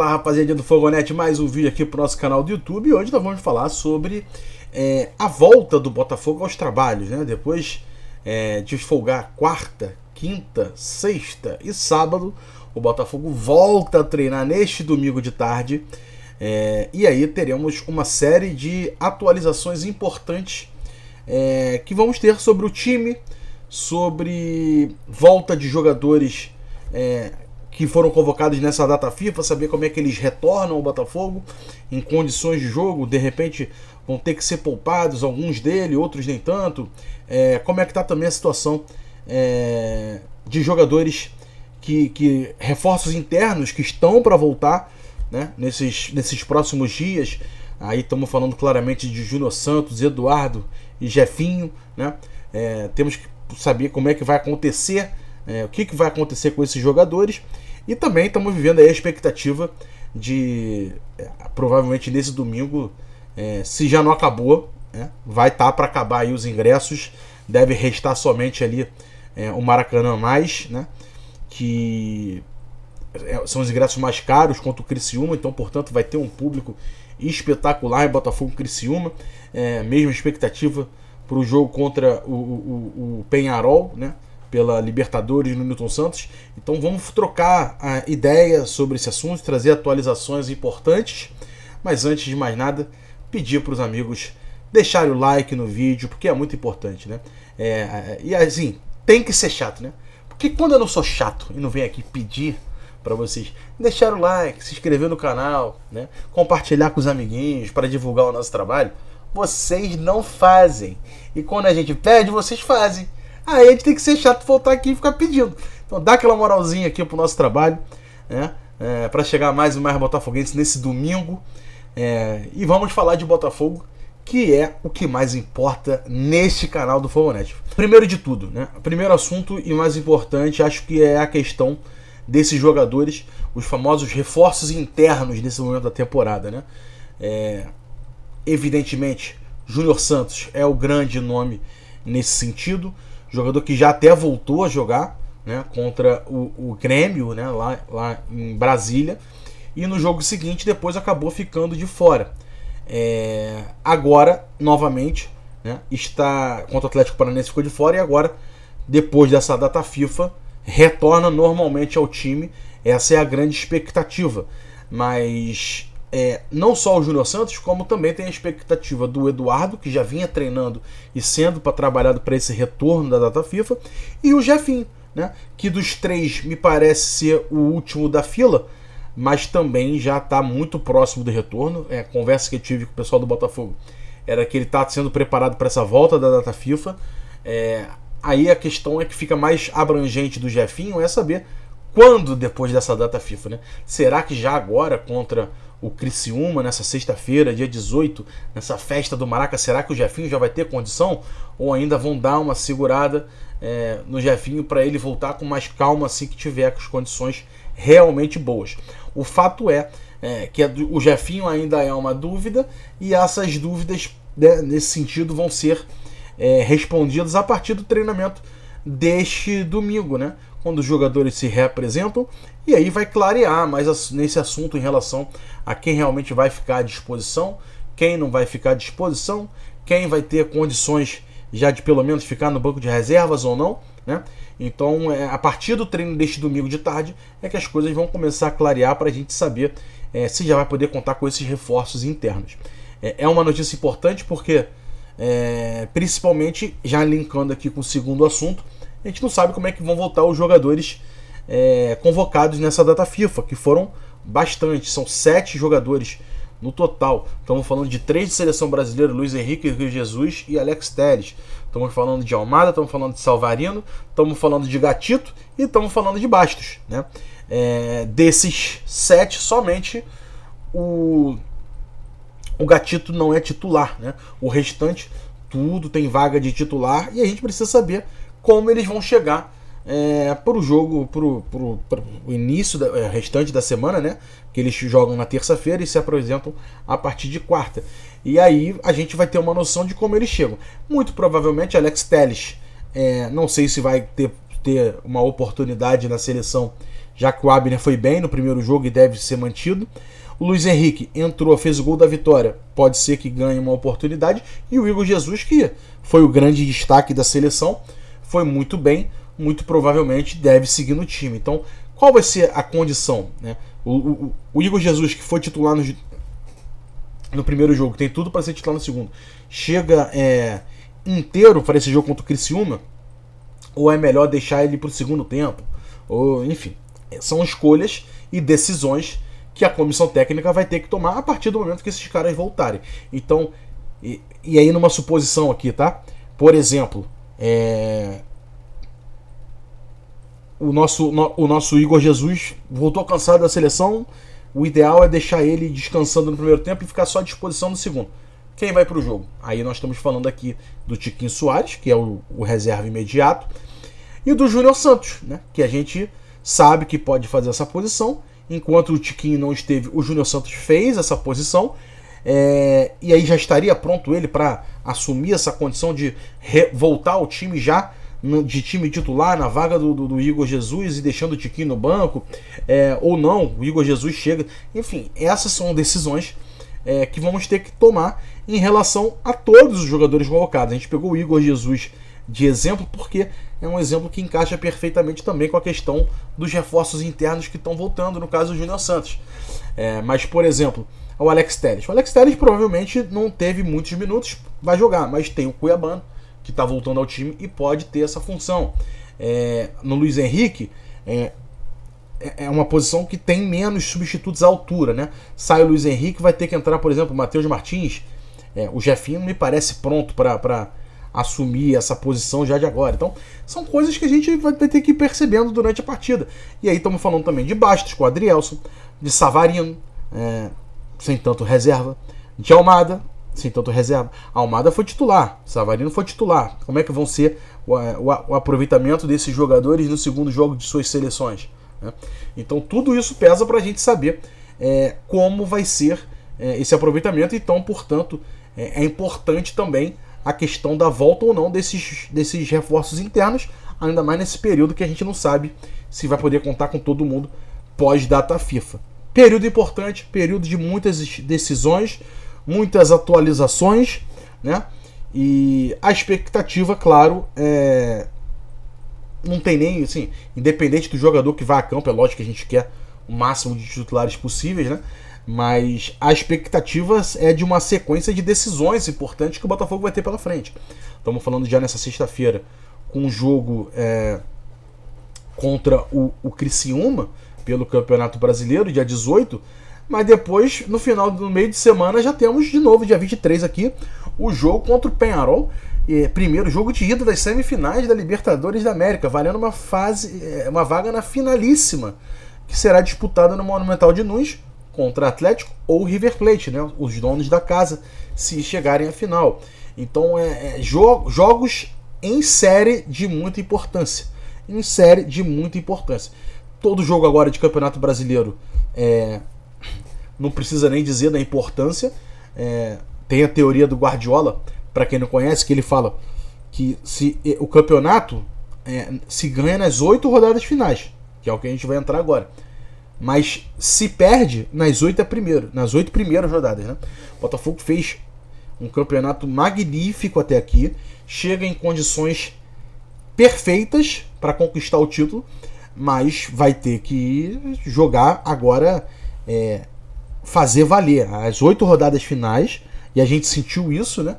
Fala, rapaziada do Fogonete, mais um vídeo aqui pro nosso canal do YouTube. E hoje nós vamos falar sobre a volta do Botafogo aos trabalhos, né? Depois de folgar quarta, quinta, sexta e sábado, o Botafogo volta a treinar neste domingo de tarde. E aí teremos uma série de atualizações importantes que vamos ter sobre o time, sobre volta de jogadores que foram convocados nessa data FIFA, saber como é que eles retornam ao Botafogo em condições de jogo. De repente vão ter que ser poupados, alguns deles, outros nem tanto. Como é que está também a situação de jogadores que reforços internos que estão para voltar, né, nesses próximos dias. Aí estamos falando claramente de Júnior Santos, Eduardo e Jefinho, né? Temos que saber como é que vai acontecer, o que vai acontecer com esses jogadores. E também estamos vivendo aí a expectativa de, provavelmente nesse domingo, se já não acabou, vai estar para acabar aí os ingressos. Deve restar somente ali o Maracanã mais, né, que são os ingressos mais caros contra o Criciúma. Então, portanto, vai ter um público espetacular em Botafogo e Criciúma. Mesma expectativa para o jogo contra o Peñarol, né, pela Libertadores no Newton Santos. Então vamos trocar a ideia sobre esse assunto, trazer atualizações importantes. Mas antes de mais nada, pedir para os amigos deixarem o like no vídeo, porque é muito importante, né? E assim, tem que ser chato, né? Porque quando eu não sou chato e não venho aqui pedir para vocês deixar o like, se inscrever no canal, né, compartilhar com os amiguinhos para divulgar o nosso trabalho, vocês não fazem. E quando a gente pede, vocês fazem. Aí a gente tem que ser chato, voltar aqui e ficar pedindo. Então dá aquela moralzinha aqui pro nosso trabalho, né? Para chegar mais e mais botafoguenses nesse domingo. E vamos falar de Botafogo, que é o que mais importa neste canal do Fogonete. Primeiro de tudo, né? Primeiro assunto e mais importante, acho que é a questão desses jogadores, os famosos reforços internos nesse momento da temporada, né? Evidentemente, Júnior Santos é o grande nome nesse sentido. Jogador que já até voltou a jogar, né, contra o Grêmio, né, lá em Brasília. E no jogo seguinte, depois acabou ficando de fora. Agora, novamente, né, está contra o Atlético Paranaense, ficou de fora. E agora, depois dessa data FIFA, retorna normalmente ao time. Essa é a grande expectativa. Mas não só o Júnior Santos, como também tem a expectativa do Eduardo, que já vinha treinando e sendo trabalhado para esse retorno da data FIFA, e o Jefinho, né, que dos três me parece ser o último da fila, mas também já está muito próximo do retorno. A conversa que eu tive com o pessoal do Botafogo era que ele está sendo preparado para essa volta da data FIFA. Aí a questão que fica mais abrangente do Jefinho é saber quando depois dessa data FIFA, né? Será que já agora contra o Criciúma, nessa sexta-feira, dia 18, nessa festa do Maraca, será que o Jefinho já vai ter condição? Ou ainda vão dar uma segurada no Jefinho para ele voltar com mais calma assim que tiver com as condições realmente boas? O fato é que o Jefinho ainda é uma dúvida, e essas dúvidas, né, nesse sentido vão ser respondidas a partir do treinamento deste domingo, né, quando os jogadores se reapresentam, e aí vai clarear mais nesse assunto em relação a quem realmente vai ficar à disposição, quem não vai ficar à disposição, quem vai ter condições já de pelo menos ficar no banco de reservas ou não, né? Então, a partir do treino deste domingo de tarde é que as coisas vão começar a clarear para a gente saber se já vai poder contar com esses reforços internos. É uma notícia importante porque, principalmente, já linkando aqui com o segundo assunto, a gente não sabe como é que vão voltar os jogadores convocados nessa data FIFA, que foram bastante, são 7 jogadores no total. Estamos falando de 3 de seleção brasileira: Luiz Henrique, Rio Jesus e Alex Telles. Estamos falando de Almada, estamos falando de Salvarino, estamos falando de Gatito e estamos falando de Bastos, né? Desses 7, somente o Gatito não é titular, né? O restante, tudo tem vaga de titular, e a gente precisa saber como eles vão chegar para o jogo, para o início restante da semana, né? Que eles jogam na terça-feira e se apresentam a partir de quarta. E aí a gente vai ter uma noção de como eles chegam. Muito provavelmente Alex Telles, não sei se vai ter uma oportunidade na seleção já que o Abner foi bem no primeiro jogo e deve ser mantido. O Luiz Henrique entrou, fez o gol da vitória, pode ser que ganhe uma oportunidade. E o Igor Jesus, que foi o grande destaque da seleção, foi muito bem, muito provavelmente deve seguir no time. Então, qual vai ser a condição, né? O Igor Jesus, que foi titular no primeiro jogo, tem tudo para ser titular no segundo, chega inteiro para esse jogo contra o Criciúma, ou é melhor deixar ele para o segundo tempo? Ou, enfim, são escolhas e decisões que a comissão técnica vai ter que tomar a partir do momento que esses caras voltarem. Então, e aí numa suposição aqui, tá? Por exemplo, o nosso Igor Jesus voltou cansado da seleção, o ideal é deixar ele descansando no primeiro tempo e ficar só à disposição no segundo. Quem vai para o jogo? Aí nós estamos falando aqui do Tiquinho Soares, que é o reserva imediato, e do Júnior Santos, né? Que a gente sabe que pode fazer essa posição. Enquanto o Tiquinho não esteve, o Júnior Santos fez essa posição, e aí já estaria pronto ele para assumir essa condição de voltar ao time já de time titular na vaga do Igor Jesus e deixando o Tiquinho no banco, ou não, o Igor Jesus chega. Enfim, essas são decisões que vamos ter que tomar em relação a todos os jogadores convocados. A gente pegou o Igor Jesus de exemplo porque é um exemplo que encaixa perfeitamente também com a questão dos reforços internos que estão voltando, no caso do Júnior Santos. Mas, por exemplo, o Alex Telles. O Alex Telles provavelmente não teve muitos minutos, vai jogar, mas tem o Cuiabano, que está voltando ao time e pode ter essa função. No Luiz Henrique, é uma posição que tem menos substitutos à altura, né? Sai o Luiz Henrique, vai ter que entrar, por exemplo, o Matheus Martins. O Jefinho me parece pronto para assumir essa posição já de agora. Então, são coisas que a gente vai ter que ir percebendo durante a partida. E aí estamos falando também de Bastos com o Adrielson, de Savarino, sem tanto reserva, de Almada, sem tanto reserva. A Almada foi titular, Savarino foi titular. Como é que vão ser o aproveitamento desses jogadores no segundo jogo de suas seleções, né? Então tudo isso pesa para a gente saber como vai ser esse aproveitamento. Então, portanto, é importante também a questão da volta ou não desses reforços internos, ainda mais nesse período que a gente não sabe se vai poder contar com todo mundo pós-data FIFA. Período importante, período de muitas decisões, muitas atualizações, né? E a expectativa, claro, não tem nem, assim, independente do jogador que vai a campo, é lógico que a gente quer o máximo de titulares possíveis, né? Mas a expectativa é de uma sequência de decisões importantes que o Botafogo vai ter pela frente. Estamos falando já nessa sexta-feira com um jogo contra o Criciúma pelo Campeonato Brasileiro, dia 18. Mas depois, no meio de semana, já temos de novo, dia 23 aqui, o jogo contra o Peñarol. Primeiro jogo de ida das semifinais da Libertadores da América, valendo uma vaga na finalíssima, que será disputada no Monumental de Nunes contra Atlético ou River Plate, né? Os donos da casa, se chegarem à final. Então, jogos em série de muita importância. Em série de muita importância. Todo jogo agora de Campeonato Brasileiro não precisa nem dizer da importância. Tem a teoria do Guardiola, para quem não conhece, que ele fala que o campeonato se ganha nas 8 rodadas finais, que é o que a gente vai entrar agora. Mas se perde nas 8 primeiras rodadas, né? O Botafogo fez um campeonato magnífico até aqui, chega em condições perfeitas para conquistar o título, mas vai ter que jogar agora, fazer valer as 8 rodadas finais, e a gente sentiu isso, né?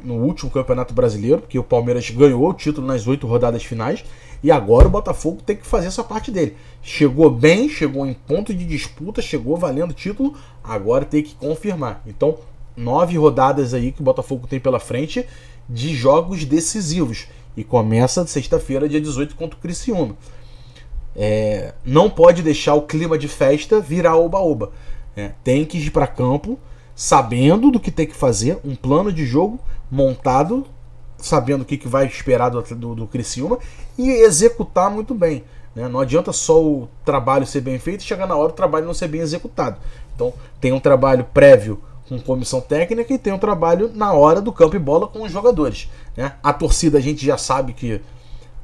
No último Campeonato Brasileiro, porque o Palmeiras ganhou o título nas 8 rodadas finais, e agora o Botafogo tem que fazer essa parte dele. Chegou bem, chegou em ponto de disputa, chegou valendo o título, agora tem que confirmar. Então, 9 rodadas aí que o Botafogo tem pela frente de jogos decisivos, e começa sexta-feira, dia 18, contra o Criciúma. Não pode deixar o clima de festa virar oba-oba. Tem que ir para campo sabendo do que tem que fazer, um plano de jogo montado, sabendo o que vai esperar do Criciúma, e executar muito bem, né? Não adianta só o trabalho ser bem feito e chegar na hora o trabalho não ser bem executado. Então tem um trabalho prévio com comissão técnica e tem um trabalho na hora do campo e bola com os jogadores, né? A torcida a gente já sabe que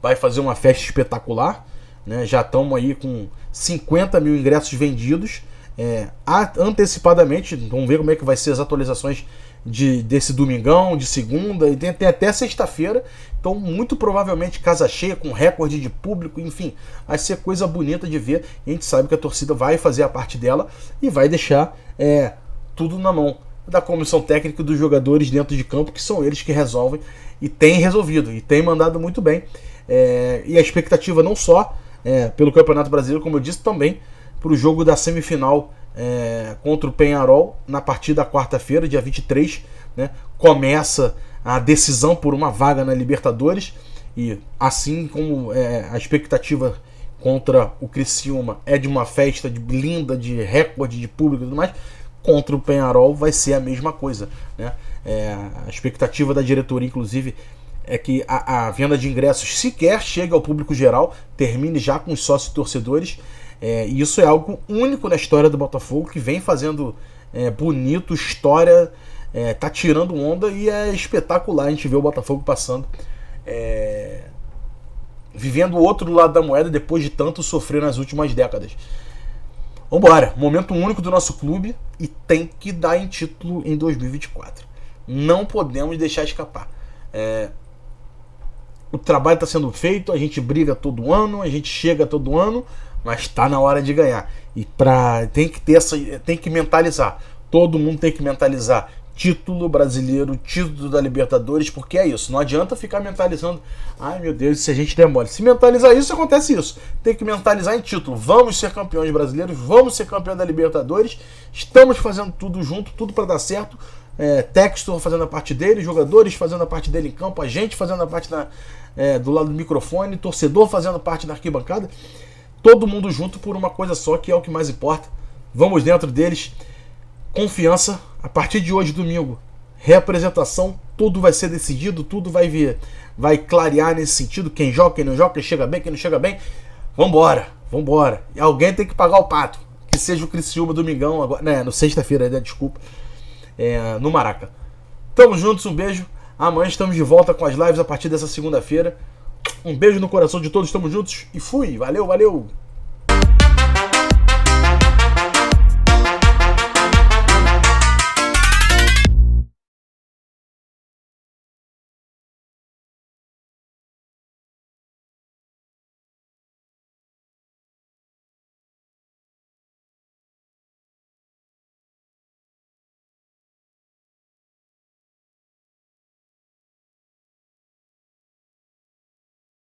vai fazer uma festa espetacular, né? Já estamos aí com 50 mil ingressos vendidos antecipadamente. Vamos ver como é que vai ser as atualizações desse domingão, de segunda, e tem até sexta-feira. Então, muito provavelmente, casa cheia, com recorde de público, enfim, vai ser coisa bonita de ver. E a gente sabe que a torcida vai fazer a parte dela e vai deixar tudo na mão da comissão técnica e dos jogadores dentro de campo, que são eles que resolvem, e têm resolvido, e têm mandado muito bem. E a expectativa não só pelo Campeonato Brasileiro, como eu disse, também para o jogo da semifinal contra o Peñarol, na partida da quarta-feira, dia 23, né? Começa a decisão por uma vaga na Libertadores, e assim como a expectativa contra o Criciúma é de uma festa linda, de recorde de público e tudo mais, contra o Peñarol vai ser a mesma coisa, né? A expectativa da diretoria, inclusive, é que a venda de ingressos sequer chegue ao público geral, termine já com os sócios torcedores. E isso é algo único na história do Botafogo, que vem fazendo bonito, história, tá tirando onda, e é espetacular a gente ver o Botafogo passando, vivendo o outro lado da moeda depois de tanto sofrer nas últimas décadas. Vambora, momento único do nosso clube, e tem que dar em título em 2024. Não podemos deixar escapar. O trabalho está sendo feito, a gente briga todo ano, a gente chega todo ano, mas está na hora de ganhar. E tem que mentalizar. Todo mundo tem que mentalizar. Título brasileiro, título da Libertadores, porque é isso. Não adianta ficar mentalizando. Ai meu Deus, se a gente der mole. Se mentalizar isso, acontece isso. Tem que mentalizar em título. Vamos ser campeões brasileiros, vamos ser campeões da Libertadores. Estamos fazendo tudo junto, tudo para dar certo. Textor fazendo a parte dele, jogadores fazendo a parte dele em campo, a gente fazendo a parte do lado do microfone, torcedor fazendo parte da arquibancada. Todo mundo junto por uma coisa só, que é o que mais importa. Vamos dentro deles. Confiança. A partir de hoje, domingo, reapresentação, tudo vai ser decidido, tudo vai clarear nesse sentido. Quem joga, quem não joga, quem chega bem, quem não chega bem. Vambora. E alguém tem que pagar o pato. Que seja o Criciúma domingão, agora, no sexta-feira, desculpa, no Maraca. Tamo juntos, um beijo. Amanhã estamos de volta com as lives a partir dessa segunda-feira. Um beijo no coração de todos, tamo juntos e fui. Valeu.